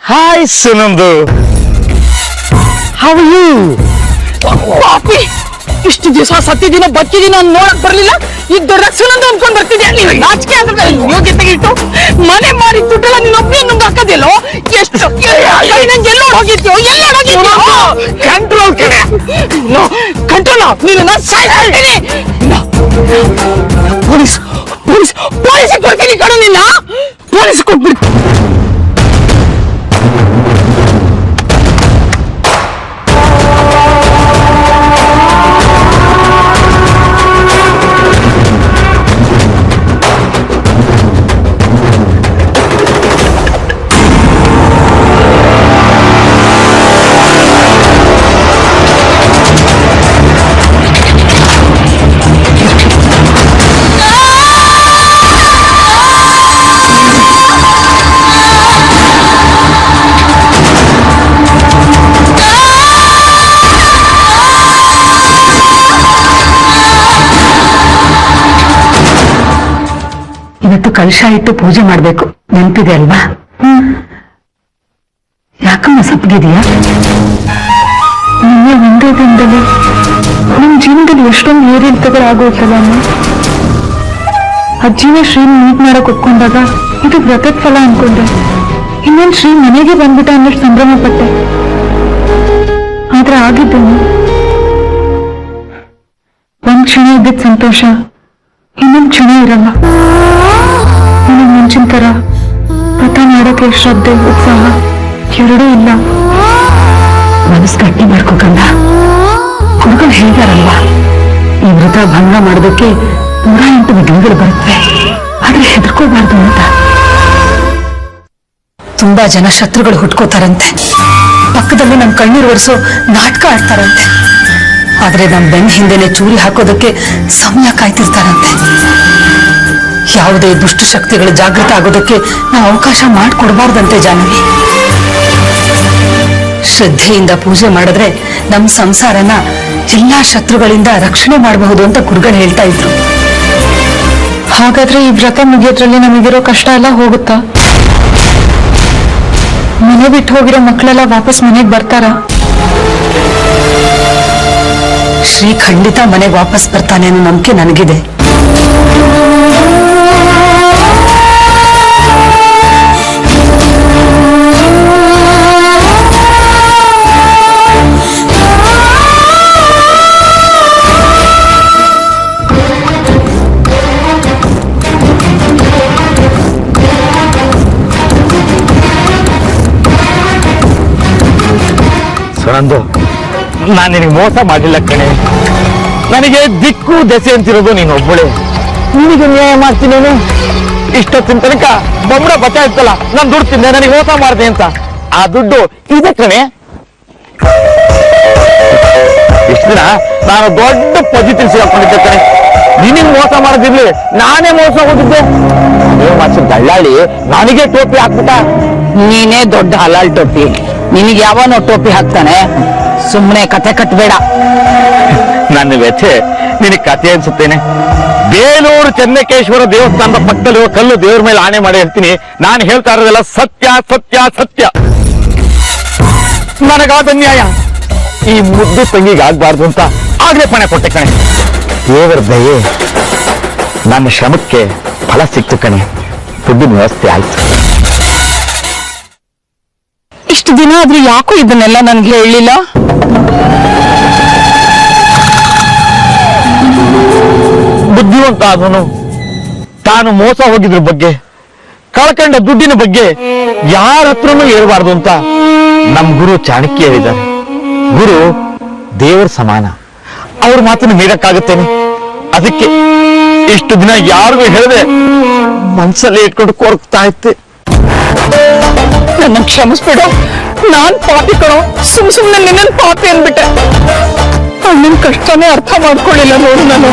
Hi ಸುನಂದು, how you? ಪಾಪಿ, ಇಷ್ಟು ದಿವಸ ಸತ್ತಿದಿನ ಬದುಕಿದಿನ ನೋಡಕ್ ಬರ್ಲಿಲ್ಲ, ಈಗ ದೊಡ್ಡ ಸುನಂದು ಅನ್ಕೊಂಡ್ ಬರ್ತಿದ್ಯಾ? ನೀನು ನಾಚಿಕೆ ಅಂದ್ರೆ ಯೋಗ್ಯತೆ ಇಟ್ಟು ಮನೆ ಮಾರಿ ದುಡ್ಡೆಲ್ಲ ನೀನ್ ಒಬ್ಬನೇ ನುಂಗ್ ಹಾಕದಿಲ್ಲೋ? ಎಷ್ಟು ಎಲ್ಲೋ ಹೋಗಿದ್ಯೋ? ಕಂಟ್ರೋಲ್ ಕಂಟ್ರೋಲ್ ನೀನು ಸಾಯ್ತೀನಿ. ಪೊಲೀಸ್ ಪೊಲೀಸ್ ಪೊಲೀಸ್ ಕೊಡ್ತೀನಿ ಕಣೋ, ನಿನ್ನ ಪೊಲೀಸ್ ಕೊಟ್ಬಿಡು. ಇವತ್ತು ಕಲಶ ಇಟ್ಟು ಪೂಜೆ ಮಾಡ್ಬೇಕು, ನೆನಪಿದೆ ಅಲ್ವಾ? ಯಾಕಮ್ಮ ಸಪ್ಪಗಿದೆಯಾ? ನಿನ್ನೆ ಒಂದೇ ದಿನದಲ್ಲಿ ನಿಮ್ ಜೀವನದಲ್ಲಿ ಎಷ್ಟೊಂದು ಏರಿಳಿತಗಳಾಗೋಯ್ತಲ್ಲ ಅಮ್ಮ. ಅಜ್ಜಿನ ಶ್ರೀ ಮೀಟ್ ಮಾಡಕ್ ಒಪ್ಕೊಂಡಾಗ ಇದು ವ್ರತದ ಫಲ ಅನ್ಕೊಂಡೆ. ಇನ್ನೊಂದು ಶ್ರೀ ಮನೆಗೆ ಬಂದ್ಬಿಟ್ಟ ಅನ್ನೋಷ್ಟು ಸಂಭ್ರಮ ಪಟ್ಟೆ. ಆದ್ರೆ ಆಗಿದ್ದೇನೆ, ಒಂದ್ ಕ್ಷಣ ಇದ್ದಿದ್ ಸಂತೋಷ ಇನ್ನೊಂದು ಕ್ಷಣ ಇರಲ್ಲ. ನಿನಗೆ ಮುಂಚಿನ ತರ ವ್ರತ ಮಾಡೋಕೆ ಶ್ರದ್ಧೆ ಉತ್ಸಾಹ ಎರಡೂ ಇಲ್ಲ. ಮನಸ್ಸು ಗಟ್ಟಿ ಮಾಡ್ಕೋಕಂಡ. ಹುಡುಗರು ಹೇಳ್ತಾರಲ್ವಾ, ಈ ವ್ರತ ಭಂಗ ಮಾಡೋದಕ್ಕೆ 108 ವಿಘ್ನಗಳು ಬರುತ್ತೆ, ಆದ್ರೆ ಹೆದರ್ಕೋಬಾರ್ದು ಅಂತ. ತುಂಬಾ ಜನ ಶತ್ರುಗಳು ಹುಟ್ಕೋತಾರಂತೆ, ಪಕ್ಕದಲ್ಲಿ ನಮ್ ಕಣ್ಣೀರು ಒರೆಸೋ ನಾಟಕ ಆಡ್ತಾರಂತೆ, ಆದ್ರೆ ನಮ್ ಬೆನ್ನ ಹಿಂದೆನೆ ಚೂರಿ ಹಾಕೋದಕ್ಕೆ ಸಮಯ ಕಾಯ್ತಿರ್ತಾರಂತೆ. ಯಾವುದೇ ದುಷ್ಟ ಶಕ್ತಿಗಳು ಜಾಗೃತ ಆಗೋದಕ್ಕೆ ನಾವು ಅವಕಾಶ ಮಾಡಿಕೊಡ್ಬಾರ್ದಂತೆ ಜಾನವಿ. ಶ್ರದ್ಧೆಯಿಂದ ಪೂಜೆ ಮಾಡಿದ್ರೆ ನಮ್ ಸಂಸಾರನ ಎಲ್ಲಾ ಶತ್ರುಗಳಿಂದ ರಕ್ಷಣೆ ಮಾಡಬಹುದು ಅಂತ ಗುರುಗಳು ಹೇಳ್ತಾ ಇದ್ರು. ಹಾಗಾದ್ರೆ ಈ ವ್ರತ ಮುಗಿಯೋದ್ರಲ್ಲಿ ನಮಗಿರೋ ಕಷ್ಟ ಎಲ್ಲ ಹೋಗುತ್ತಾ? ಮನೆ ಬಿಟ್ಟು ಹೋಗಿರೋ ಮಕ್ಕಳೆಲ್ಲ ವಾಪಸ್ ಮನೆಗೆ ಬರ್ತಾರ? ಶ್ರೀ ಖಂಡಿತ ಮನೆಗೆ ವಾಪಸ್ ಬರ್ತಾನೆ ಅನ್ನೋ ನಂಬಿಕೆ ನನಗಿದೆ. ಸುನಂದು, ನಾನು ನಿನಗೆ ಮೋಸ ಮಾಡಿಲ್ಲ ಕಣೆ. ನನಗೆ ದಿಕ್ಕು ದೆಸೆ ಅಂತಿರೋದು ನೀನು ಒಬ್ಬಳೆ. ನಿನಗೆ ನ್ಯಾಯ ಮಾಡ್ತೀನಿ. ಇಷ್ಟೊತ್ತಿನ ತನಕ ಬೊಮ್ಮಡ ಬಚ್ಚಾ ಇತ್ತಲ್ಲ, ನಾನು ದುಡ್ಡು ತಿಂದೆ, ನನಗೆ ಮೋಸ ಮಾಡಿದೆ ಅಂತ. ಆ ದುಡ್ಡು ಇದೆ ಕಣೆ. ಇಷ್ಟು ದಿನ ನಾನು ದೊಡ್ಡ ಪಜಿಟಿವ್ ಸಿಗಾಕೊಂಡಿದ್ದೆ ಕಣೆ. ನಿನಗೆ ಮೋಸ ಮಾಡೋದಿರ್ಲಿ, ನಾನೇ ಮೋಸ ಹೋಗಿದ್ದೆ. ದಳ್ಳಾಳಿ ನನಗೆ ಟೋಪಿ ಹಾಕ್ಬಿಟ್ಟ. ನೀನೇ ದೊಡ್ಡ ಹಲಾಲ್ ಟೋಪಿ, ನಿನಗೆ ಯಾವನೋ ಟೋಪಿ ಹಾಕ್ತಾನೆ. ಸುಮ್ಮನೆ ಕತೆ ಕಟ್ಟಬೇಡ. ನನ್ನ ವ್ಯಥೆ ನಿನಗೆ ಕತೆ ಅನ್ಸುತ್ತೇನೆ. ಬೇಲೂರು ಚೆನ್ನಕೇಶ್ವರ ದೇವಸ್ಥಾನದ ಪಕ್ಕದಲ್ಲಿರುವ ಕಲ್ಲು ದೇವ್ರ ಮೇಲೆ ಆಣೆ ಮಾಡಿ ಹೇಳ್ತೀನಿ, ನಾನು ಹೇಳ್ತಾ ಇರೋದೆಲ್ಲ ಸತ್ಯ ಸತ್ಯ ಸತ್ಯ. ನನಗಾದ ನ್ಯಾಯ ಈ ಮುದ್ದು ತಂಗಿಗೆ ಆಗ್ಬಾರ್ದು ಅಂತ ಆಗ್ಲೇ ಪಣೆ ಕೊಟ್ಟೆ ಕಣೆ. ದೇವರ ದಯೆ, ನನ್ನ ಶ್ರಮಕ್ಕೆ ಫಲ ಸಿಕ್ತು ಕಣೆ. ದುಡ್ಡಿನ ವ್ಯವಸ್ಥೆ ಆಯ್ತು. ಇಷ್ಟು ದಿನ ಆದ್ರೂ ಯಾಕೋ ಇದನ್ನೆಲ್ಲ ನನ್ಗೆ ಹೇಳಿಲ್ಲ? ಬುದ್ಧಿವಂತ ಆದವನು ತಾನು ಮೋಸ ಹೋಗಿದ್ರ ಬಗ್ಗೆ, ಕಳ್ಕೊಂಡ ದುಡ್ಡಿನ ಬಗ್ಗೆ ಯಾರ ಹತ್ರನೂ ಹೇಳ್ಬಾರ್ದು ಅಂತ ನಮ್ ಗುರು ಚಾಣಕ್ಯ ಹೇಳಿದ್ದಾರೆ. ಗುರು ದೇವರ ಸಮಾನ, ಅವ್ರ ಮಾತನ್ನು ಮೀರಕ್ಕಾಗುತ್ತೇನೆ. ಅದಕ್ಕೆ ಇಷ್ಟು ದಿನ ಯಾರಿಗೂ ಹೇಳದೆ ಮನ್ಸಲ್ಲಿ ಇಟ್ಕೊಂಡು ಕೊರಗ್ತಾ ಇತ್ತೆ. ನನ್ನ ಕ್ಷಮಿಸ್ಬಿಡು, ನಾನ್ ಪಾಪಿ ಕಣೋ. ಸುಮ್ನೆ ನಿನ್ನ ಪಾಪಿ ಅಂದ್ಬಿಟ್ಟೆ. ನಿನ್ ಕಷ್ಟನೇ ಅರ್ಥ ಮಾಡ್ಕೊಳ್ಳಿಲ್ಲ ನೋಡು ನಾನು.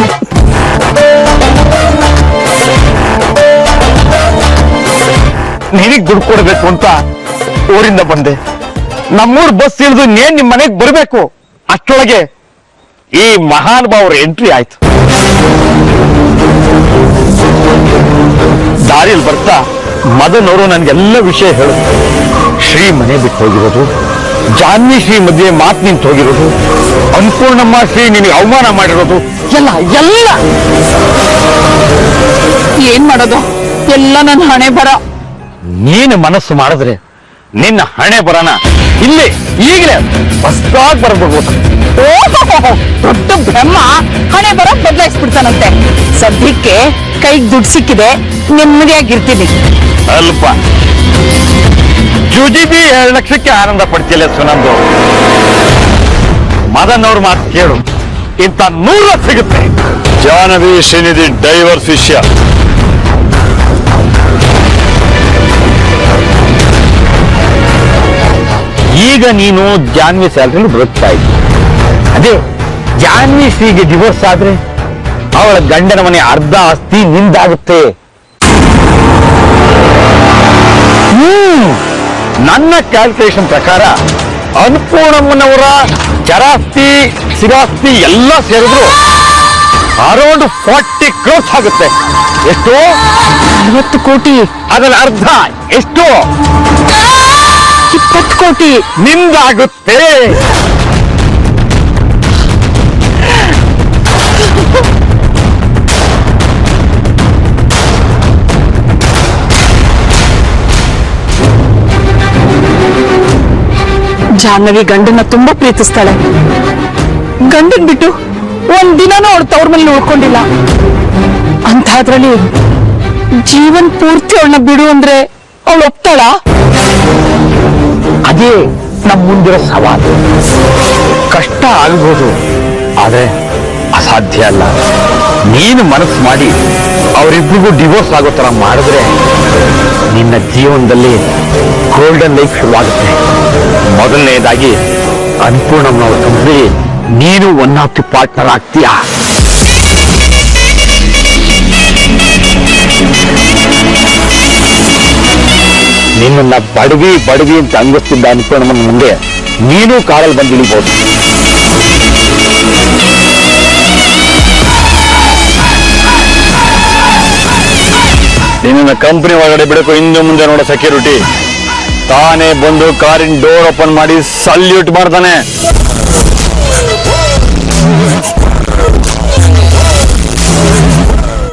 ನಿನಗ್ ದುಡ್ಡು ಕೊಡ್ಬೇಕು ಅಂತ ಊರಿಂದ ಬಂದೆ. ನಮ್ಮೂರ್ ಬಸ್ ಇಳಿದು ನೇನ್ ನಿಮ್ ಮನೆಗ್ ಬರ್ಬೇಕು. ಅಷ್ಟೊಳಗೆ ಈ ಮಹಾನುಭಾವರ ಎಂಟ್ರಿ ಆಯ್ತು. ದಾರಿಯಲ್ಲಿ ಬರ್ತಾ ಮದನ್ ಅವರು ನನ್ಗೆಲ್ಲ ವಿಷಯ ಹೇಳಿದ್ರು. ಶ್ರೀ ಮನೆ ಬಿಟ್ಟು ಹೋಗಿರೋದು, ಜಾನ್ವಿ ಶ್ರೀ ಮಧ್ಯೆ ಮಾತು ನಿಂತು ಹೋಗಿರೋದು, ಅನ್ನಪೂರ್ಣಮ್ಮ ಶ್ರೀ ನಿನಗೆ ಅವಮಾನ ಮಾಡಿರೋದು ಎಲ್ಲ ಎಲ್ಲ ಏನ್ ಮಾಡೋದು, ಎಲ್ಲ ನನ್ನ ಹಣೆ ಬರ. ನೀನು ಮನಸ್ಸು ಮಾಡಿದ್ರೆ ನಿನ್ನ ಹಣೆ ಬರನ ಇಲ್ಲೇ ಈಗಲೇ ಹೊಸದಾಗಿ ಬರ್ಬೋದು. ಓಹೋ, ದೊಡ್ಡ ಬ್ರಹ್ಮ ಹಣೆ ಬರ ಬದಲಾಯಿಸ್ಬಿಡ್ತಾನಂತೆ. ಸದ್ಯಕ್ಕೆ ಕೈಗೆ ದುಡ್ಡು ಸಿಕ್ಕಿದೆ, ನೆಮ್ಮದಿಯಾಗಿರ್ತೀನಿ. ಅಲ್ಪ ಜುಜಿಬಿ 2 ಲಕ್ಷಕ್ಕೆ ಆನಂದ ಪಡ್ತಿಲ್ಲ ಸುನಂದು. ಮದನ್ ಅವ್ರ ಮಾತು ಕೇಳು, ಇಂಥ 100 ಸಿಗುತ್ತೆ. ಜಾಹ್ನವಿ ಶ್ರೀನಿಧಿ ಡೈವರ್ಸ್ ವಿಷಯ ಈಗ ನೀನು ಜಾನ್ವಿ ಸ್ಯಾಲ್ರಿಲಿ ಬದುಕ್ತಾ ಇದ್ದಿ. ಅದೇ ಜಾನ್ವಿ ಶ್ರೀಗೆ ಡಿವೋರ್ಸ್ ಆದ್ರೆ ಅವಳ ಗಂಡನ ಮನೆ ಅರ್ಧ ಆಸ್ತಿ ನಿಂದಾಗುತ್ತೆ. ನನ್ನ ಕ್ಯಾಲ್ಕುಲೇಷನ್ ಪ್ರಕಾರ ಅನ್ನಪೂರ್ಣಮ್ಮನವರ ಚರಾಸ್ತಿ ಸ್ಥಿರಾಸ್ತಿ ಎಲ್ಲ ಸೇರಿದ್ರು ಅರೌಂಡ್ 40 crores ಆಗುತ್ತೆ. ಎಷ್ಟು? 40 ಕೋಟಿ. ಅದರ ಅರ್ಧ ಎಷ್ಟು? 20 ಕೋಟಿ ನಿಂದಾಗುತ್ತೆ. ಜಾಹ್ನವಿ ಗಂಡನ್ನ ತುಂಬಾ ಪ್ರೀತಿಸ್ತಾಳೆ. ಗಂಡನ್ ಬಿಟ್ಟು ಒಂದಿನನೂ ಅವಳು ತವ್ರ ಮೇಲೆ ಉಳ್ಕೊಂಡಿಲ್ಲ. ಅಂಥದ್ರಲ್ಲಿ ಜೀವನ್ ಪೂರ್ತಿ ಅವಳನ್ನ ಬಿಡು ಅಂದ್ರೆ ಅವಳು ಒಪ್ತಾಳ? ಅದೇ ನಮ್ಮ ಮುಂದಿರೋ ಸವಾಲು. ಕಷ್ಟ ಆಗ್ಬೋದು, ಆದ್ರೆ ಅಸಾಧ್ಯ ಅಲ್ಲ. ನೀನು ಮನಸ್ಸು ಮಾಡಿ ಅವರಿಬ್ಬರಿಗೂ ಡಿವೋರ್ಸ್ ಆಗೋ ತರ ಮಾಡಿದ್ರೆ ನಿನ್ನ ಜೀವನದಲ್ಲಿ ಗೋಲ್ಡನ್ ಲೈಫ್ ಶುರುವಾಗುತ್ತೆ. ಮೊದಲನೇದಾಗಿ ಅನ್ನಪೂರ್ಣಮ್ಮನವರ ಕಂಪ್ನಿ ನೀನು 1 ಆಫ್ ದಿ ಪಾರ್ಟ್ನರ್ ಆಗ್ತೀಯಾ. ನಿನ್ನ ಬಡವಿ ಬಡವಿ ಅಂತ ಅಂಗಿಸ್ತಿದ್ದ ಅನ್ನಪೂರ್ಣಮ್ಮನ ಮುಂದೆ ನೀನು ಕಾರಲ್ಲಿ ಬಂದು ಇಳಿಬಹುದು. ನಿನ್ನ ಕಂಪನಿ ಒಳಗಡೆ ಬಿಡಕು ಹಿಂದೆ ಮುಂದೆ ನೋಡೋ ಸೆಕ್ಯೂರಿಟಿ ತಾನೇ ಬಂದು ಕಾರಿನ ಡೋರ್ ಓಪನ್ ಮಾಡಿ ಸಲ್ಯೂಟ್ ಮಾಡ್ತಾನೆ.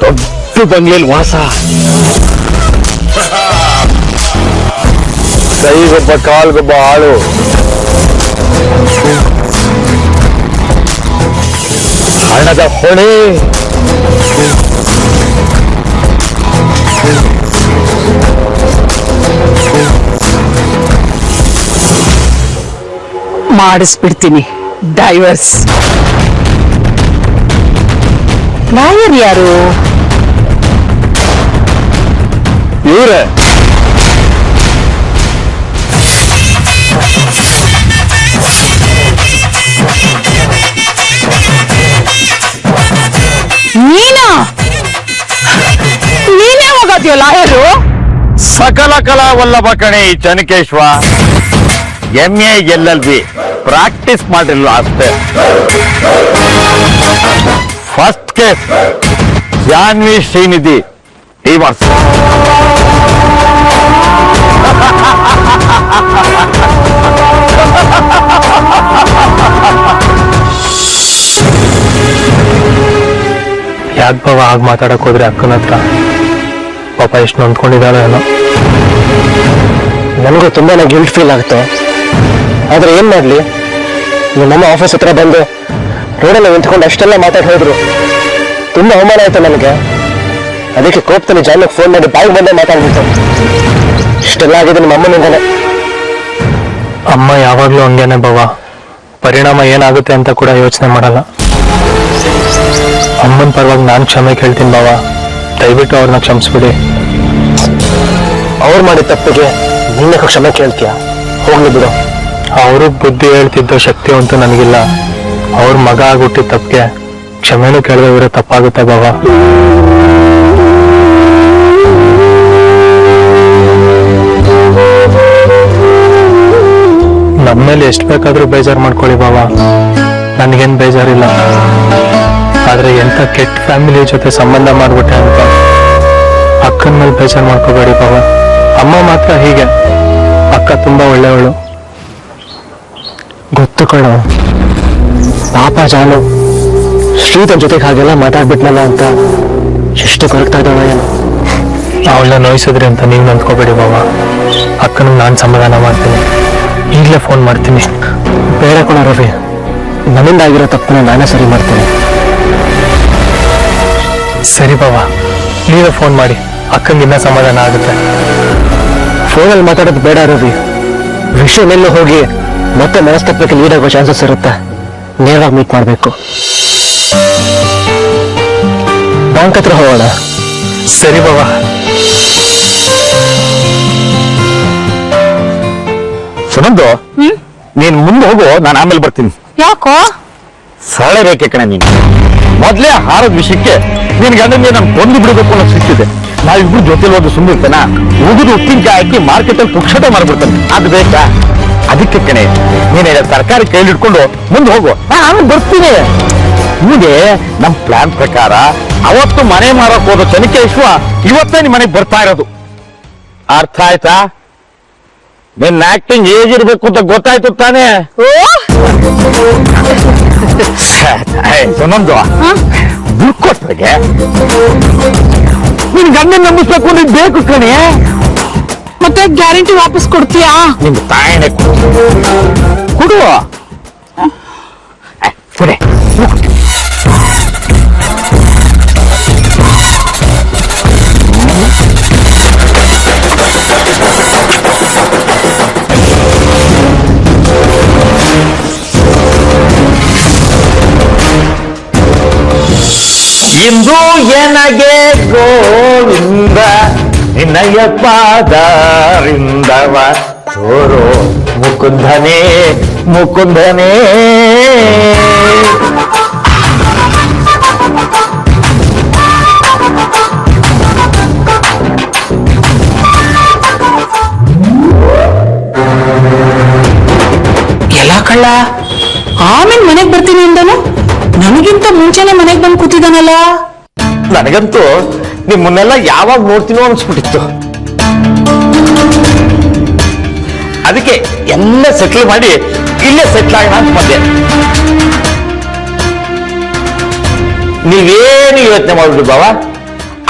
ದೊಡ್ಡ ಬಂಗ್ಲೆಯಲ್ಲಿ ವಾಸ, ಕೈಗೊಬ್ಬ ಕಾಲ್ಗೊಬ್ಬ ಆಳು, ಹಣದ ಹೊಳೆ, ಮಾಡಿಸ್ಬಿಡ್ತೀನಿ ಡೈವರ್ಸ್. ಲಾಯರ್ ಯಾರು? ಇವ್ರೆ ನೀನಾ? ನೀನೇ ಹೋಗತ್ತೀಯ ಲಾಯರು? ಸಕಲ ಕಲಾ ವಲ್ಲಭ ಕಣೆ ಈ ಚನಕೇಶ್ವ. MA LLB ಪ್ರಾಕ್ಟೀಸ್ ಮಾಡಿರಲ್ಲ ಅಷ್ಟೇ. First case Janvi Shrinidhi divorce. ಯಾಕೆ ಬಾವ ಆಗ ಮಾತಾಡಕ್ ಹೋದ್ರೆ ಅಕ್ಕನ ಹತ್ರ? ಪಾಪ ಎಷ್ಟು ನೊಂದ್ಕೊಂಡಿದ್ದಾಳೆ ಏನೋ. ನನಗೂ ತುಂಬಾನೇ ಗಿಲ್ಟ್ ಫೀಲ್ ಆಗುತ್ತೆ. ಆದ್ರೆ ಏನ್ ಮಾಡ್ಲಿ, ನಿಮ್ಮಮ್ಮ ಆಫೀಸ್ ಹತ್ರ ಬಂದು ರೋಡಲ್ಲಿ ನಿಂತ್ಕೊಂಡು ಅಷ್ಟೆಲ್ಲ ಮಾತಾಡಿ ಹೋದ್ರು. ತುಂಬಾ ಅವಮಾನ ಆಯ್ತು ನನಗೆ. ಅದಕ್ಕೆ ಕೋಪದಲ್ಲಿ ಜಾನ್ವಿಗೆ ಫೋನ್ ಮಾಡಿ ಬಾಯಿಗೆ ಬಂದೇ ಮಾತಾಡ್ಬಿಟ್ಟು ಇಷ್ಟೆಲ್ಲ ಆಗಿದೆ ನಿಮ್ಮ ಅಮ್ಮನಿಂದನೇ. ಅಮ್ಮ ಯಾವಾಗ್ಲೂ ಹಂಗೇನೆ ಬಾವ, ಪರಿಣಾಮ ಏನಾಗುತ್ತೆ ಅಂತ ಕೂಡ ಯೋಚನೆ ಮಾಡಲ್ಲ. ಅಮ್ಮನ ಪರವಾಗಿ ನಾನು ಕ್ಷಮೆ ಕೇಳ್ತೀನಿ ಬಾವ, ದಯವಿಟ್ಟು ಅವ್ರನ್ನ ಕ್ಷಮಿಸ್ಬಿಡಿ. ಅವ್ರು ಮಾಡಿದ ತಪ್ಪಿಗೆ ನಿನ್ನ ಕ್ಷಮೆ ಕೇಳ್ತೀಯ? ಹೋಗ್ಲಿ ಬಿಡು. ಅವರು ಬುದ್ಧಿ ಹೇಳ್ತಿದ್ದೋ ಶಕ್ತಿ ಅಂತೂ ನನಗಿಲ್ಲ. ಅವ್ರ ಮಗ ಆಗ್ಬಿಟ್ಟಿದ್ದ ತಪ್ಪಿಗೆ ಕ್ಷಮೆನೂ ಕೇಳದೆ ಇರೋ ತಪ್ಪಾಗುತ್ತೆ ಬಾವ. ನಮ್ಮೇಲೆ ಎಷ್ಟು ಬೇಕಾದ್ರೂ ಬೇಜಾರು ಮಾಡ್ಕೊಳ್ಳಿ ಬಾವ, ನನಗೇನು ಬೇಜಾರಿಲ್ಲ. ಆದ್ರೆ ಎಂಥ ಕೆಟ್ಟ ಫ್ಯಾಮಿಲಿ ಜೊತೆ ಸಂಬಂಧ ಮಾಡ್ಬಿಟ್ಟೆ ಅಂತ ಅಕ್ಕನ ಮೇಲೆ ಬೇಜಾರು ಮಾಡ್ಕೋಬೇಡಿ ಬಾಬಾ. ಅಮ್ಮ ಮಾತ್ರ ಹೀಗೆ, ಅಕ್ಕ ತುಂಬಾ ಒಳ್ಳೆಯವಳು. ಗೊತ್ತು ಕಣೋ, ಪಾಪ ಜಾನು ಶ್ರೀಧರ್ ಜೊತೆಗೆ ಹಾಗೆಲ್ಲ ಮಾತಾಡ್ಬಿಟ್ನಲ್ಲ ಅಂತ ಎಷ್ಟು ಕೊರಗ್ತಾ ಇದ್ದಾವ ಏನು. ಅವಳನ್ನ ನೋಯಿಸಿದ್ರಿ ಅಂತ ನೀವು ನಂದ್ಕೋಬೇಡಿ ಬಾಬಾ. ಅಕ್ಕನಿಗೆ ನಾನು ಸಮಾಧಾನ ಮಾಡ್ತೀನಿ. ಈಗಲೇ ಫೋನ್ ಮಾಡ್ತೀನಿ. ಬೇಡ ಕಣ ರವಿ, ನನ್ನಿಂದ ಆಗಿರೋ ತಪ್ಪನ್ನ ನಾನೇ ಸರಿ ಮಾಡ್ತೀನಿ. ಸರಿ ಬಾಬಾ, ನೀವೇ ಫೋನ್ ಮಾಡಿ, ಅಕ್ಕಂಗಿನ್ನ ಸಮಾಧಾನ ಆಗುತ್ತೆ. ಫೋನಲ್ಲಿ ಮಾತಾಡೋದು ಬೇಡ ರವಿ. ವಿಷಯನೆಲ್ಲ ಹೋಗಿ ಮತ್ತೆ ಮನಸ್ತತ್ವಕ್ಕೆ ಲೀಡ್ ಆಗೋ ಚಾನ್ಸಸ್ ಇರುತ್ತೆ. ನೇರವಾಗಿ ಮೀಟ್ ಮಾಡಬೇಕು. ಬ್ಯಾಂಕ್ ಹತ್ರ ಹೋಗೋಣ. ಸರಿ ಬಾಬಾ. ಸುನಂದು, ನೀನ್ ಮುಂದೆ ಹೋಗು, ನಾನು ಆಮೇಲೆ ಬರ್ತೀನಿ. ಯಾಕೋ? ಸರಳ ರೇಖೆ ಕಣೆ ನೀನು. ಮೊದ್ಲೇ ಹಾರದ ವಿಷಯಕ್ಕೆ ನಿನ್ ಗಂಡನಿಗೆ ನಾನು ಕೊಂದು ಬಿಡಬೇಕು ಅನ್ನೋ ಸಿಕ್ಕಿದೆ. ನಾವಿಬ್ರು ಜೊತೆಲಿ ಹೋಗಿ ಸುಮ್ಮನಿರ್ತಾನ, ಉಗಿದು ಉಪ್ಪಿನಕಾಯಿ ಹಾಕಿ ಮಾರ್ಕೆಟಲ್ಲಿ ಪುಕ್ಷಟ ಮಾಡ್ಬಿಡ್ತಾನೆ. ಅದು ಬೇಕಾ? ಅದಕ್ಕೆ ಕಣೆ ನೀನ್ ತರಕಾರಿ ಕೈಲಿ ಇಟ್ಕೊಂಡು ಮುಂದೆ ಹೋಗು, ನಾನು ಆಮೇಲೆ ಬರ್ತೀನಿ. ಹೀಗೆ ನಮ್ ಪ್ಲಾನ್ ಪ್ರಕಾರ ಅವತ್ತು ಮನೆ ಮಾರಕ್ ಹೋದ ಚನಿಕೇಶ್ವ ಇವತ್ತೇ ನಿಮ್ ಮನೆಗೆ ಬರ್ತಾ ಇರೋದು. ಅರ್ಥ ಆಯ್ತಾ? ನಿನ್ನ ಆಕ್ಟಿಂಗ್ ಏಜ್ ಇರ್ಬೇಕು ಅಂತ ಗೊತ್ತಾಯ್ತು ತಾನೇ? ಸುನಂದು, ದುಡ್ಕೊಟ್ರಿಗೆ ನಿನ್ ಗಂಡನ ನಂಬಿಸ್ಬೇಕು ಅಂದ್ರೆ ಬೇಕು ಕಣೆ. ಮತ್ತೆ ಗ್ಯಾರಂಟಿ ವಾಪಸ್ ಕೊಡ್ತೀಯಾ? ನಿಮ್ ತಾಯನೆ ಕೊಡು. ಕೊಡೆ. ಇಂದು ಏನಗೆ ಗೋವಿಂದ ನಿನ್ನಯ ಪಾದರಿಂದವ ತೋರೋ ಮುಕುಂದನೇ ಮುಕುಂದನೇ. ಎಲ್ಲ ಕಳ್ಳ ಆಮೇಲೆ ಮನೆಗ್ ಬರ್ತೀನಿ ಅಂದನು, ನನಗಿಂತ ಮುಂಚೆನೆ ಮನೆಗ್ ಬಂದು ಕೂತಿದ್ದಾನಲ್ಲ. ನನಗಂತೂ ನಿಮ್ಮನ್ನೆಲ್ಲ ಯಾವಾಗ ನೋಡ್ತೀನೋ ಅನ್ಸ್ಬಿಟ್ಟಿತ್ತು. ಅದಕ್ಕೆ ಎಲ್ಲ ಸೆಟ್ಲ್ ಮಾಡಿ ಇಲ್ಲೇ ಸೆಟ್ಲ್ ಆಗೋಣ ಅಂತ ಬಂದೆ. ನೀವೇನು ಯೋಚನೆ ಮಾಡ್ಬಿಡಿ ಬಾವ.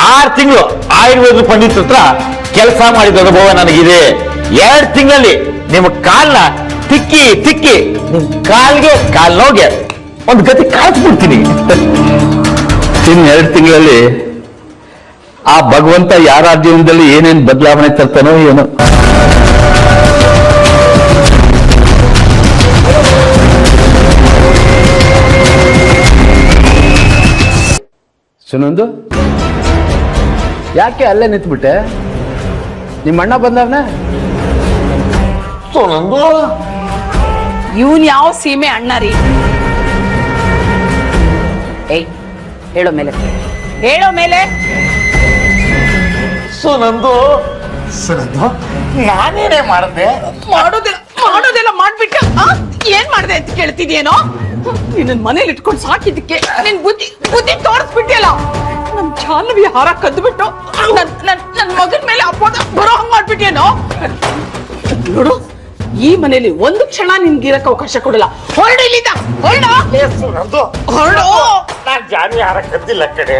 6 ತಿಂಗಳು ಆಯುರ್ವೇದ ಪಂಡಿತ ಹತ್ರ ಕೆಲಸ ಮಾಡಿದ ಅನುಭವ ನನಗಿದೆ. 2 ತಿಂಗಳಲ್ಲಿ ನಿಮ್ಮ ಕಾಲ್ನ ತಿಕ್ಕಿ ತಿಕ್ಕಿ ನಿಮ್ ಕಾಲ್ಗೆ ಕಾಲ್ನೋಗೆ ಒಂದು ಗತಿ ಕಾಯಿಸ್ಬಿಡ್ತೀನಿ. ಇನ್ನು 2 ತಿಂಗಳಲ್ಲಿ ಆ ಭಗವಂತ ಯಾರ ಜೀವನದಲ್ಲಿ ಏನೇನು ಬದಲಾವಣೆ ತರ್ತಾನೋ ಏನೋ. ಸುನಂದು, ಯಾಕೆ ಅಲ್ಲೇ ನಿಂತ್ಬಿಟ್ಟೆ? ನಿಮ್ಮ ಅಣ್ಣ ಬಂದವನ? ಸುನಂದು, ಇವನ್ ಯಾವ ಸೀಮೆ ಅಣ್ಣ ರೀ? ಏಯ್, ಹೇಳೋ ಮೇಲೆ, ಹೇಳೋ ಮೇಲೆ. ಸುನಂದು, ಸುನಂದು, ನಾನೇನೇ ಮಾಡಿದೆ? ಮಾಡೋದೆಲ್ಲ ಮಾಡ್ಬಿಟ್ಟು ಏನ್ ಮಾಡ್ದೆ ಅಂತ ಕೇಳ್ತಿದ್ಯೇನೋ? ನಿನ್ನ ಮನೇಲಿ ಇಟ್ಕೊಂಡು ಸಾಕಿದ್ದಕ್ಕೆ ನಿನ್ ಬುದ್ಧಿ ತೋರಿಸ್ಬಿಟ್ಟಿಯಲ್ಲ. ನನ್ ಜಾಹ್ನವಿ ಹಾರ ಕದ್ಬಿಟ್ಟು ನನ್ ಮಗನ ಮೇಲೆ ಅಪೋದ ಬರೋ ಹಂಗ್ ಮಾಡ್ಬಿಟ್ಟೇನೋ? ನೋಡು, ಈ ಮನೇಲಿ ಒಂದು ಕ್ಷಣ ನಿನ್ಗಿರಕ್ಕೆ ಅವಕಾಶ ಕೊಡಲ್ಲ. ಹೊರಡು ಇಲ್ಲಿಂದ, ಹೊರಡು. ಸುನಂದು, ಹೊರಡು. ನಾನ್ ಜಾನ್ವಿ ಹಾರ ಕದ್ದಿಲ್ಲ ಕಡೆ.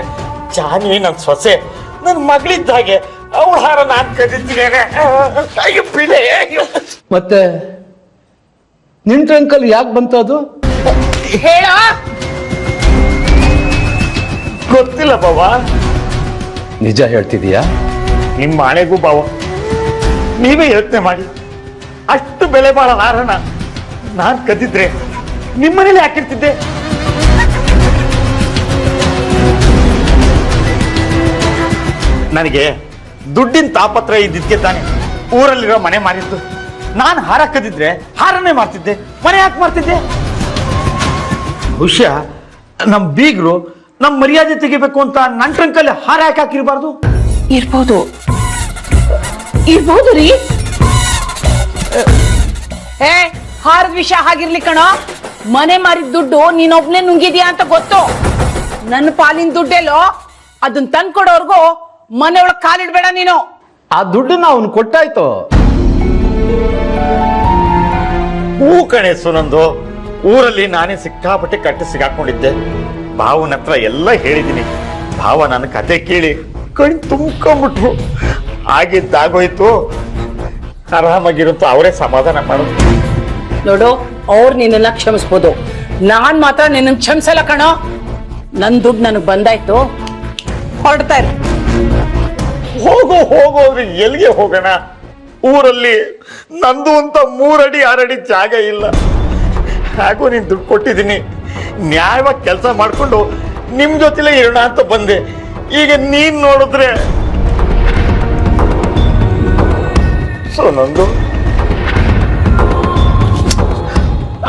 ಜಾನ್ವಿ ನನ್ ಸೊಸೆ, ನನ್ ಮಗಳಿದ್ದ ಹಾಗೆ. ಅವಳ ಹಾರ ನಾನ್ ಕದ್ದಿದ್ದೇನೆ. ಮತ್ತೆ ನಿನ್ ಟ್ರಂಕಲ್ ಯಾಕೆ ಬಂತು ಅದು? ಹೇಳ. ಗೊತ್ತಿಲ್ಲ ಬಾವ. ನಿಜ ಹೇಳ್ತಿದೀಯಾ? ನಿಮ್ಮ ಹಣೆಗೂ ಬಾವ, ನೀವೇ ಯೋಚನೆ ಮಾಡಿ. ಅಷ್ಟು ಬೆಲೆ ಬಾಳ ಹಾರನ ನಾನ್ ಕದ್ದಿದ್ರೆ ನಿಮ್ಮನೇಲಿ ಹಾಕಿರ್ತಿದ್ದೆ. ನನಗೆ ದುಡ್ಡಿನ ತಾಪತ್ರ ಇದ್ದಿದ್ಕೆ ತಾನೆ ಊರಲ್ಲಿರೋ ಮನೆ ಮಾರಿದ್ದು. ನಾನು ಹಾರ ಕದ್ದಿದ್ರೆ ಹಾರನ್ನೇ ಮಾಡ್ತಿದ್ದೆ, ಮನೆ ಯಾಕೆ ಮಾಡ್ತಿದ್ದೆ? ಬಹುಶಃ ನಮ್ ಬೀಗರು ನಮ್ ಮರ್ಯಾದೆ ತೆಗಿಬೇಕು ಅಂತ ನನ್ನ ಟ್ರಂಕಲ್ಲಿ ಹಾರ ಯಾಕೆ ಹಾಕಿರ್ಬಾರ್ದು? ಇರ್ಬೋದು, ಇರ್ಬೋದು ರೀ. ಹಾರದ ವಿಷಯ ಹಾಗಿರ್ಲಿ ಕಣೋ. ಮನೆ ಮಾರಿದ ದುಡ್ಡು ನೀನೊಬ್ನೇ ನುಂಗಿದ್ಯಾ ಅಂತ ಗೊತ್ತು. ನನ್ನ ಪಾಲಿನ ದುಡ್ಡೆಲ್ಲೋ ಅದನ್ನ ತಂದ್ಕೊಡೋರ್ಗು ಮನೆ ಒಳಗ್ ಕಾಲಿಡ್ಬೇಡ ನೀನು. ಆ ದುಡ್ಡನ್ನ ಅವನು ಕೊಟ್ಟಾಯ್ತು. ಹೂ ಕಣೆ ಸುನಂದು, ಊರಲ್ಲಿ ನಾನೇ ಸಿಕ್ಕಾಪಟ್ಟೆ ಕಟ್ಟಿ ಸಿಗಾಕೊಂಡಿದ್ದೆ. ಭಾವನ ಹತ್ರ ಎಲ್ಲ ಹೇಳಿದ್ದೀನಿ. ಭಾವ ನನ್ನ ಕತೆ ಕೇಳಿ ಕಣ್ ತುಂಬ್ಕೊಂಡ್ಬಿಟ್ರು. ಆಗಿದ್ದಾಗೋಯ್ತು, ಆರಾಮಾಗಿರುತ್ತೋ ಅವರೇ ಸಮಾಧಾನ ಮಾಡೋದು. ನೋಡು, ಅವ್ರು ನಿನ್ನ ಕ್ಷಮಿಸ್ಬೋದು, ನಾನ್ ಮಾತ್ರ ನಿನ್ನ ಕ್ಷಮಿಸಲ್ಲ ಕಣೋ. ನನ್ ದುಡ್ಡು ನನಗ್ ಬಂದಾಯ್ತು, ಹೊರಡ್ತಾ ಇರು. ಹೋಗೋದ್ರೆ ಎಲ್ಲಿಗೆ ಹೋಗೋಣ? ಊರಲ್ಲಿ ನಂದು ಅಂತ 3 ಅಡಿ 6 ಅಡಿ ಜಾಗ ಇಲ್ಲ. ಹಾಗೂ ನೀನ್ ದುಡ್ಡು ಕೊಟ್ಟಿದ್ದೀನಿ, ನ್ಯಾಯವಾಗಿ ಕೆಲಸ ಮಾಡ್ಕೊಂಡು ನಿಮ್ ಜೊತೆಲೇ ಇರೋಣ ಅಂತ ಬಂದೆ. ಈಗ ನೀನ್ ನೋಡಿದ್ರೆ ನಂದು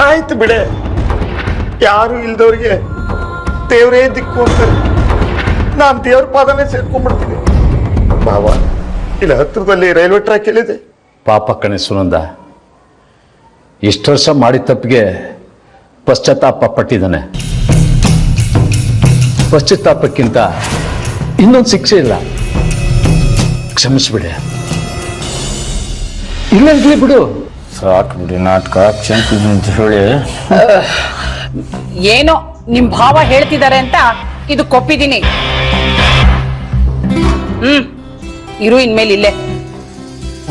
ಆಯ್ತು ಬಿಡೆ. ಯಾರು ಇಲ್ದವ್ರಿಗೆ ದೇವರೇ ದಿಕ್ಕು ಅಂತಾರೆ. ನಾನ್ ದೇವ್ರ ಪಾದನೆ ಸೇರ್ಕೊಂಡ್ಬಿಡ್ತೀನಿ. ಭಾವ, ಇಲ್ಲಿ ಹತ್ರದಲ್ಲಿ ರೈಲ್ವೆ ಟ್ರ್ಯಾಕ್ ಎಲ್ಲಿದೆ? ಪಾಪ ಕಣೆ ಸುನಂದ, ಇಷ್ಟು ವರ್ಷ ಮಾಡಿದ ತಪ್ಪಿಗೆ ಪಶ್ಚಾತ್ತಾಪ ಪಟ್ಟಿದ್ದಾನೆ. ಪಶ್ಚಾತ್ತಾಪಕ್ಕಿಂತ ಇನ್ನೊಂದು ಶಿಕ್ಷೆ ಇಲ್ಲ. ಕ್ಷಮಿಸ್ಬಿಡೆ. ಇಲ್ಲಂತಲೇ ಬಿಡು. ಸಾಕು ಬಿಡಿ ನಾಟಕ. ಕ್ಷಮಿಸಿದ್ದೀನಿ ಅಂತ ಹೇಳಿ ಏನೋ ನಿಮ್ ಭಾವ ಹೇಳ್ತಿದ್ದಾರೆ ಅಂತ ಇದು ಕೊಪ್ಪಿದ್ದೀನಿ. ಇರು ಇನ್ಮೇಲೆ ಇಲ್ಲೇ.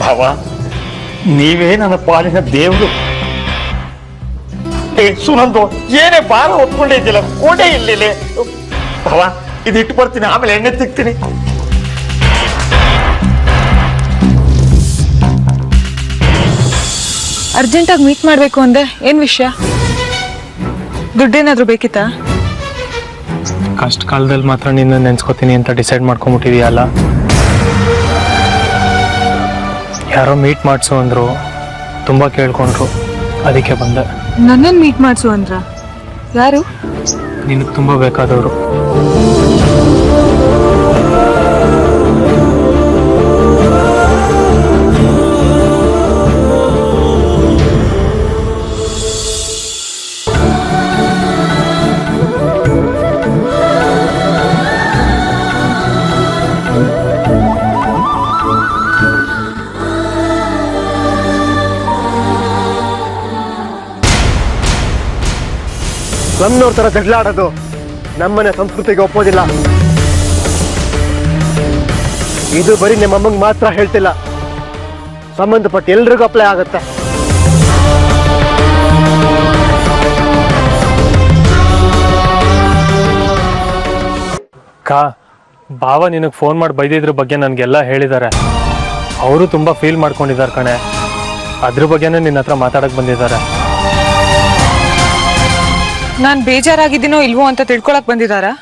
ಭಾವ, ನೀವೇ ನನ್ನ ಪಾಲಿನ ದೇವರು. ಸುನಂದು, ಏನೇ ಭಾರ ಹೊತ್ಕೊಂಡೇ ಇದ್ದಿಲ್ಲ, ಕೋಟೆ ಇಲ್ಲಿಲೆ. ಭಾವ, ಇದಿಟ್ಟು ಬರ್ತೀನಿ, ಆಮೇಲೆ ಎಣ್ಣೆ ತಿಕ್ತೀನಿ. ಅರ್ಜೆಂಟಾಗಿ ಮೀಟ್ ಮಾಡ್ಬೇಕು ಅಂದೆ, ಏನ್ ವಿಷಯ? ದುಡ್ಡೇನಾದ್ರೂ ಬೇಕಿತ್ತಾ? ಕಷ್ಟ ಕಾಲದಲ್ಲಿ ಮಾತ್ರ ನಿನ್ನ ನೆನ್ಸ್ಕೊತೀನಿ ಅಂತ ಡಿಸೈಡ್ ಮಾಡ್ಕೊಂಬಿಟ್ಟಿದೀಯಲ್ಲ. ಯಾರೋ ಮೀಟ್ ಮಾಡಿಸು ಅಂದ್ರು, ತುಂಬಾ ಕೇಳ್ಕೊಂಡ್ರು, ಅದಕ್ಕೆ ಬಂದೆ. ನನ್ನನ್ನು ಮೀಟ್ ಮಾಡಿಸು ಅಂದ್ರ? ಯಾರು? ನಿನಗೆ ತುಂಬಾ ಬೇಕಾದವರು. ನಮ್ಮನವ್ರ ತರ ಜಗಳಾಡೋದು ನಮ್ಮನೆ ಸಂಸ್ಕೃತಿಗೆ ಒಪ್ಪೋದಿಲ್ಲ. ಇದು ಬರೀ ನಿಮ್ಮಮ್ಮಂಗೆ ಮಾತ್ರ ಹೇಳ್ತಿಲ್ಲ, ಸಂಬಂಧಪಟ್ಟ ಎಲ್ರಿಗೂ ಅಪ್ಲೈ ಆಗುತ್ತೆ. ಭಾವ ನಿನಗೆ ಫೋನ್ ಮಾಡಿ ಬೈದಿದ್ರ ಬಗ್ಗೆ ನನಗೆಲ್ಲ ಹೇಳಿದ್ದಾರೆ. ಅವರು ತುಂಬಾ ಫೀಲ್ ಮಾಡ್ಕೊಂಡಿದ್ದಾರೆ ಕಣೆ. ಅದ್ರ ಬಗ್ಗೆನೇ ನಿನ್ನ ಹತ್ರ ಮಾತಾಡಕ್ ಬಂದಿದ್ದಾರೆ. ನಾನ್ ಬೇಜಾರಾಗಿದ್ದೀನೋ ಇಲ್ವೋ ಅಂತ ತಿಳ್ಕೊಳಕ್ ಬಂದಿದಾರಾ?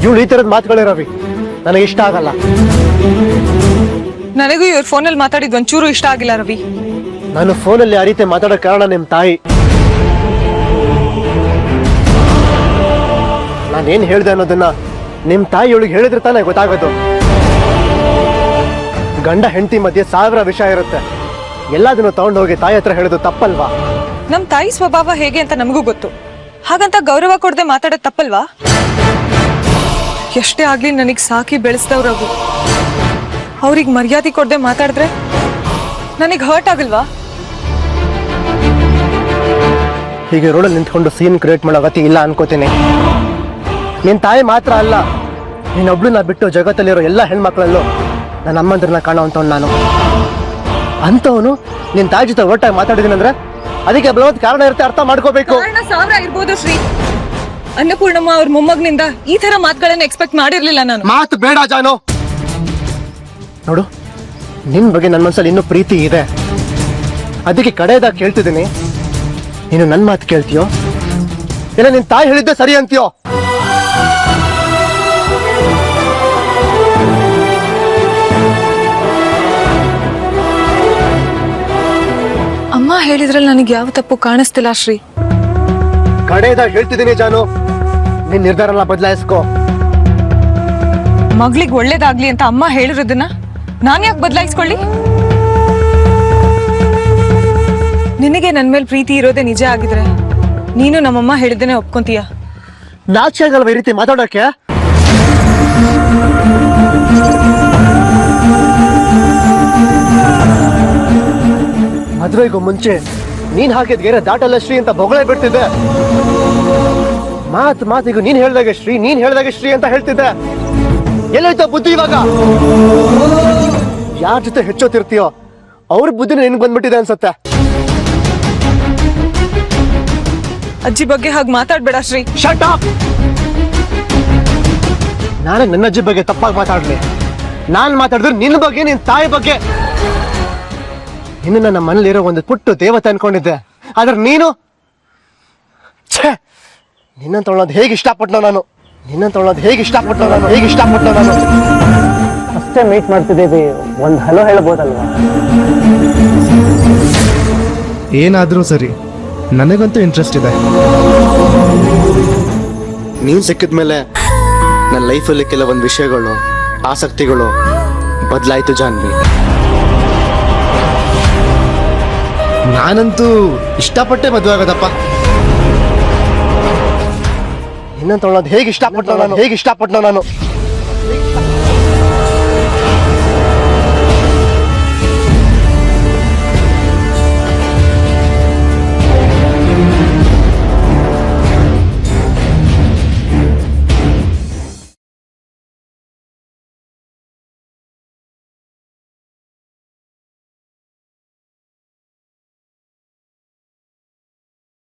ಇವಳು ಈ ತರದ ಮಾತುಗಳೇ ರವಿ ನನಗೆ ಇಷ್ಟ ಆಗಲ್ಲ. ನನಗೂ ಇವ್ರ ಫೋನಲ್ಲಿ ಮಾತಾಡಿದ್ ಒಂಚೂರು ಇಷ್ಟ ಆಗಿಲ್ಲ ರವಿ. ನಾನು ಫೋನಲ್ಲಿ ಆ ರೀತಿ ಮಾತಾಡೋ ಕಾರಣ ನಿಮ್ ತಾಯಿ. ನಾನೇನ್ ಹೇಳ್ದೆ ಅನ್ನೋದನ್ನ ನಿಮ್ ತಾಯಿ ಇವಳಿಗೆ ಹೇಳಿದ್ರೆ ತಾನೇ ಗೊತ್ತಾಗೋದು. ಗಂಡ ಹೆಂಡತಿ ಮಧ್ಯೆ 1000 ವಿಷಯ ಇರುತ್ತೆ. ಎಲ್ಲದನ್ನು ತಗೊಂಡೋಗಿ ತಾಯಿ ಹತ್ರ ಹೇಳೋದು ತಪ್ಪಲ್ವಾ? ನಮ್ ತಾಯಿ ಸ್ವಭಾವ ಹೇಗೆ ಅಂತ ನಮಗೂ ಗೊತ್ತು. ಹಾಗಂತ ಗೌರವ ಕೊಡದೆ ಮಾತಾಡೋದು ತಪ್ಪಲ್ವಾ? ಎಷ್ಟೇ ಆಗ್ಲಿ ನನಗ್ ಸಾಕಿ ಬೆಳೆಸ್ದವ್ರವು. ಅವ್ರಿಗೆ ಮರ್ಯಾದೆ ಕೊಡದೆ ಮಾತಾಡಿದ್ರೆ ನನಗ್ ಹರ್ಟ್ ಆಗಲ್ವಾ? ಹೀಗೆ ರೋಡಲ್ಲಿ ನಿಂತ್ಕೊಂಡು ಸೀನ್ ಕ್ರಿಯೇಟ್ ಮಾಡೋ ಅಗತ್ಯ ಇಲ್ಲ ಅನ್ಕೋತೀನಿ. ನಿನ್ ತಾಯಿ ಮಾತ್ರ ಅಲ್ಲ, ನೀನೊಬ್ಳನ್ನ ಬಿಟ್ಟು ಜಗತ್ತಲ್ಲಿರೋ ಎಲ್ಲ ಹೆಣ್ಮಕ್ಳಲ್ಲೂ ನನ್ನ ಅಮ್ಮಂದ್ರನ್ನ ಕಾಣೋವಂಥವ್ನು ನಾನು. ಅಂಥವನು ನಿನ್ ತಾಯಿ ಜೊತೆ ಒಟ್ಟಾಗಿ ಮಾತಾಡಿದೀನಂದ್ರೆ ಅದಕ್ಕೆ ಬಲವತ್ ಕಾರಣ ಇರುತ್ತೆ, ಅರ್ಥ ಮಾಡ್ಕೋಬೇಕು. ಕಾರಣ 1000 ಇರ್ಬೋದು ಶ್ರೀ. ಅನ್ನಪೂರ್ಣಮ್ಮ ಅವ್ರ ಮೊಮ್ಮಗನಿಂದ ಈ ತರ ಮಾತುಗಳನ್ನ ಎಕ್ಸ್ಪೆಕ್ಟ್ ಮಾಡಿರ್ಲಿಲ್ಲ ನಾನು. ಮಾತು ಬೇಡ ಜಾನು. ನೋಡು, ನಿನ್ ಬಗ್ಗೆ ನನ್ನ ಮನಸ್ಸಲ್ಲಿ ಇನ್ನೂ ಪ್ರೀತಿ ಇದೆ. ಅದಕ್ಕೆ ಕಡೆಯದಾಗ ಕೇಳ್ತಿದ್ದೀನಿ, ನೀನು ನನ್ನ ಮಾತು ಕೇಳ್ತೀಯೋ ಇಲ್ಲ ನಿನ್ ತಾಯಿ ಹೇಳಿದ್ದೆ ಸರಿ ಅಂತೀಯೋ? ಅಮ್ಮ ಹೇಳಿದ್ರಲ್ಲಿ ನನಗೆ ಯಾವ ತಪ್ಪು ಕಾಣಿಸ್ತಿಲ್ಲ ಶ್ರೀ. ಕಡೆಯದಾಗ ಹೇಳ್ತಿದ್ದೀನಿ ಜಾನು, ನಿನ್ ನಿರ್ಧಾರನ ಬದಲಾಯಿಸ್ಕೋ. ಮಗಳಿಗೆ ಒಳ್ಳೇದಾಗ್ಲಿ ಅಂತ ಅಮ್ಮ ಹೇಳಿರೋದನ್ನ ನಾನ್ ಯಾಕೆ ಬದಲಾಯಿಸ್ಕೊಳ್ಳಿ? ನಿನಗೆ ನನ್ ಮೇಲೆ ಪ್ರೀತಿ ಇರೋದೇ ನಿಜ ಆಗಿದ್ರೆ ನೀನು ನಮ್ಮಮ್ಮ ಹೇಳಿದ್ದೇನೆ ಒಪ್ಕೊಂತೀಯ? ನಾಚೆ ಆಗಲ್ವ ಈ ರೀತಿ ಮಾತಾಡೋಕೆ? ಮದುವೆಗೂ ಮುಂಚೆ ನೀನ್ ಹಾಕಿದ ಗೆರೆ ದಾಟಲ್ಲ ಶ್ರೀ ಅಂತ ಬೊಗಳೇ ಬಿಡ್ತಿದ್ದೆ. ಮಾತಿಗೂ ನೀನ್ ಹೇಳ್ದಾಗ ಶ್ರೀ ಅಂತ ಹೇಳ್ತಿದ್ದೆ. ಎಲ್ಲೋಯ್ತೋ ಬುದ್ಧಿ ಇವಾಗ? ಯಾರ ಜೊತೆ ಹೆಚ್ಚೋತಿರ್ತೀಯೋ ಅವ್ರ ಬುದ್ಧಿನ ನಿನ್ಗೆ ಬಂದ್ಬಿಟ್ಟಿದೆ ಅನ್ಸತ್ತೆ. ಅಜ್ಜಿ ಬಗ್ಗೆ ಹಾಗೆ ಮಾತಾಡ್ಬೇಡ ಶ್ರೀ. Shut up! ನಾಳೆ ನನ್ನ ಅಜ್ಜಿ ಬಗ್ಗೆ ತಪ್ಪಾಗಿ ಮಾತಾಡ್ಲಿ. ನಾನ್ ಮಾತಾಡಿದ್ರೆ ನಿನ್ನ ಬಗ್ಗೆ, ನಿನ್ ತಾಯಿ ಬಗ್ಗೆ. ಇನ್ನು ನನ್ನ ಮನೇಲಿರೋ ಒಂದು ಪುಟ್ಟು ದೇವತೆ ಅನ್ಕೊಂಡಿದ್ದೆ, ಆದ್ರೆ ನೀನು ಛೇ, ನಿನ್ನಂತ ತೊಗೊಳೋದು ಹೇಗೆ ಇಷ್ಟಪಟ್ಟನೋ ನಾನು. ಅಷ್ಟೇ ಮೀಟ್ ಮಾಡ್ತಿದ್ದೀವಿ, ಒಂದು ಹಲೋ ಹೇಳ್ಬೋದಲ್ವಾ? ಏನಾದರೂ ಸರಿ, ನನಗಂತೂ ಇಂಟ್ರೆಸ್ಟ್ ಇದೆ. ನೀನ್ ಸಿಕ್ಕಿದ್ಮೇಲೆ ನನ್ನ ಲೈಫಲ್ಲಿ ಕೆಲವೊಂದು ವಿಷಯಗಳು, ಆಸಕ್ತಿಗಳು ಬದಲಾಯಿತು ಜಾನ್ವಿ. ನಾನಂತೂ ಇಷ್ಟಪಟ್ಟೆ ಮದುವೆ ಆಗೋದಪ್ಪ. ನಿನ್ನಂತ ತೊಗೊಳೋದು ಹೇಗೆ ಇಷ್ಟಪಟ್ಟನೋ ನಾನು.